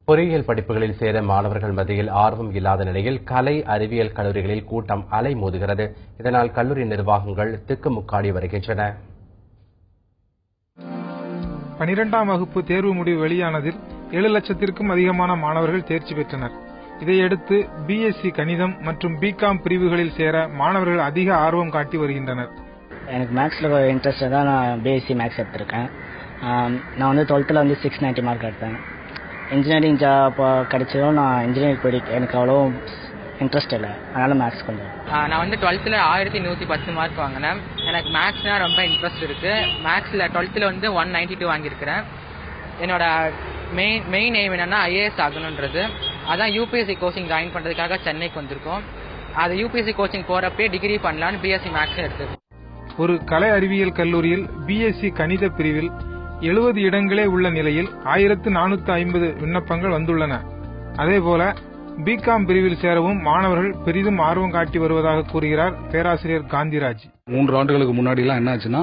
பொறியியல் படிப்புகளில் சேர மாணவர்கள் மத்தியில் ஆர்வம் இல்லாத நிலையில் கலை அறிவியல் கல்லூரிகளில் கூட்டம் அலைமோதுகிறது. இதனால் கல்லூரி நிர்வாகங்கள் திக்குமுக்காடி வருகின்றன. 12ஆம் வகுப்பு தேர்வு முடிவு வெளியானதில் 7 லட்சத்திற்கும் அதிகமான மாணவர்கள் தேர்ச்சி பெற்றனர். இதையடுத்து பிஎஸ்சி கணிதம் மற்றும் பிகாம் பிரிவுகளில் சேர மாணவர்கள் அதிக ஆர்வம் காட்டி வருகின்றனர். எனக்கு மேக்ஸ்ல இன்ட்ரெஸ்ட் தான் நான் பிஎஸ்சி மேக்ஸ் எடுத்திருக்கேன். நான் வந்து 12th வந்து 690 மார்க் எடுத்தேன். இன்ஜினியரிங் ஜாப் கிடைச்சதும் நான் இன்ஜினியரிங் படிக்க எனக்கு அவ்வளோ இன்ட்ரெஸ்ட் இல்லை, அதனால மேக்ஸ் கொஞ்சம். நான் வந்து 12th 1110 மார்க் வாங்கினேன். எனக்கு மேக்ஸ்னா ரொம்ப இன்ட்ரெஸ்ட் இருக்கு. மேக்ஸ்ல 12th வந்து 192 வாங்கியிருக்கிறேன். என்னோட மெயின் எய்ம் என்னன்னா ஐஏஎஸ் ஆகணுன்றது. அதான் யூபிஎஸ்சி கோச்சிங் ஜாயின் பண்றதுக்காக சென்னைக்கு வந்திருக்கோம். அது யூபிஎஸ்சி கோச்சிங் போறப்பே டிகிரி பண்ணலான்னு பிஎஸ்சி மேக்ஸ் எடுத்தது. ஒரு கலை அறிவியல் கல்லூரியில் பிஎஸ்சி கணித பிரிவில் 70 இடங்களே உள்ள நிலையில் 1450 விண்ணப்பங்கள் வந்துள்ளன. அதேபோல பிகாம் பிரிவில் சேரவும் மாணவர்கள் பெரிதும் ஆர்வம் காட்டி வருவதாக கூறுகிறார் பேராசிரியர் காந்திராஜ். 3 ஆண்டுகளுக்கு முன்னாடி எல்லாம் என்ன ஆச்சுன்னா,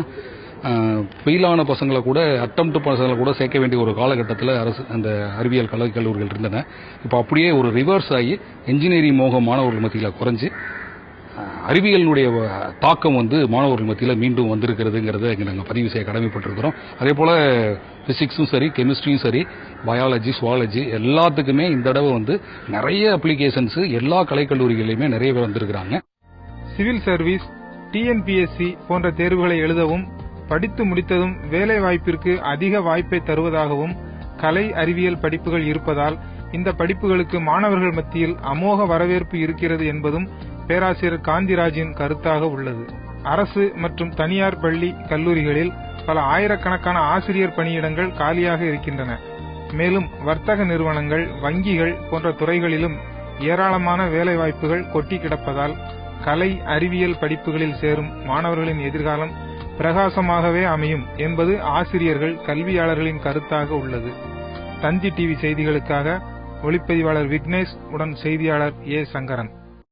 ஃபெயிலான பசங்களை கூட அட்டெம்ப்ட் பசங்களை கூட சேர்க்க வேண்டிய ஒரு காலகட்டத்தில் அரசு அந்த அறிவியல் கல்லூரிகள் இருந்தன. இப்போ அப்படியே ஒரு ரிவர்ஸ் ஆகி என்ஜினியரிங் மோகம் மாணவர்கள் மத்தியில் குறைஞ்சு அறிவியலுடைய தாக்கம் வந்து மாணவர்கள் மத்தியில் மீண்டும் வந்திருக்கிறதுங்கிறத இங்கே நாங்கள் பதிவு செய்ய கடமைப்பட்டிருக்கிறோம். அதே போல பிசிக்ஸும் சரி, கெமிஸ்ட்ரியும் சரி, பயாலஜி, சுவாலஜி எல்லாத்துக்குமே இந்த தடவை வந்து நிறைய அப்ளிகேஷன்ஸ் எல்லா கலைக்கல்லூரிகளிலுமே நிறைய பேர் வந்திருக்கிறாங்க. சிவில் சர்வீஸ், டிஎன்பிஎஸ்சி போன்ற தேர்வுகளை எழுதவும் படித்து முடித்ததும் வேலை வாய்ப்பிற்கு அதிக வாய்ப்பை தருவதாகவும் கலை அறிவியல் படிப்புகள் இருப்பதால் இந்த படிப்புகளுக்கு மாணவர்கள் மத்தியில் அமோக வரவேற்பு இருக்கிறது என்பதும் பேராசிரியர் காந்திராஜின் கருத்தாக உள்ளது. அரசு மற்றும் தனியார் பள்ளி கல்லூரிகளில் பல ஆயிரக்கணக்கான ஆசிரியர் பணியிடங்கள் காலியாக இருக்கின்றன. மேலும் வர்த்தக நிறுவனங்கள், வங்கிகள் போன்ற துறைகளிலும் ஏராளமான வேலை வாய்ப்புகள் கொட்டி கிடப்பதால் கலை அறிவியல் படிப்புகளில் சேரும் மாணவர்களின் எதிர்காலம் பிரகாசமாகவே அமையும் என்பது ஆசிரியர்கள், கல்வியாளர்களின் கருத்தாக உள்ளது. தந்தி டிவி செய்திகளுக்காக ஒளிப்பதிவாளர் விக்னேஷ் உடன் செய்தியாளர் ஏ. சங்கரன்.